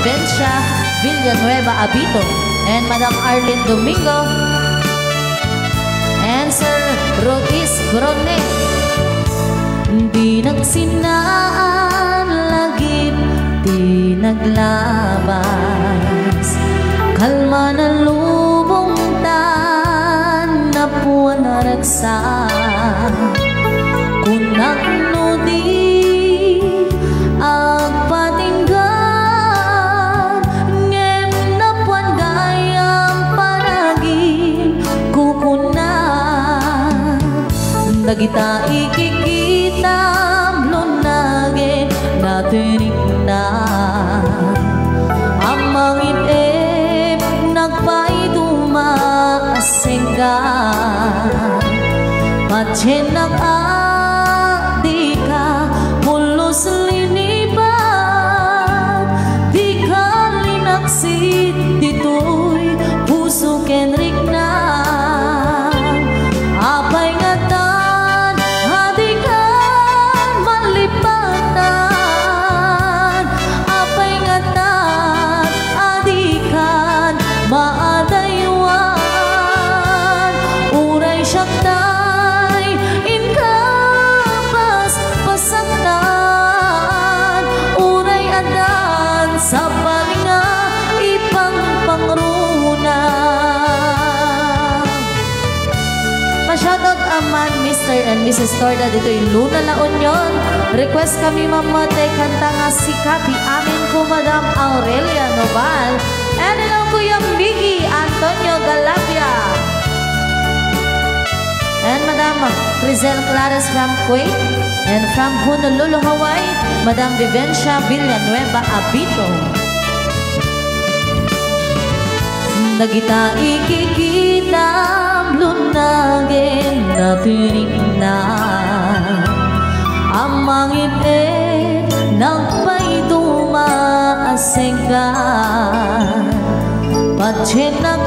Vivencia Villanueva Abito, and Madam Arlene Domingo, and Sir Ruiz Grone. Di nagsinaan lagip, di naglabas, kalma na lubong tan na puwan na ragsak. Kunang nudi ang patinggan, ngem na puwan gayang panagin kukunan. Nagita ikikita blonage natinig na ang mangitip nagpaituma asenggan. Matyenak di ka mulos liniban, di ka linaksit dito'y puso kenrik na. Apay ngatan hadikan malipatan, apay ngatan adikan maadaywan. Uray syaktay inkabas pasaktan, uray adan sa palinga ipang pangruna. Pa-shoutout aman Mr. and Mrs. Torda dito yung Luna La Union. Request kami mamate kanta nga sikati amin ko Madam Aurelia Noval, and hello Kuya Miggy Antonio Galapia, and Madam Crizel Clares from Kuwait, and from Honolulu, Hawaii, Madam Vivencia Villanueva Abito. Nagita ikikita lunagin natinig na ang mangitip nagpaituma asenggan. Patyenak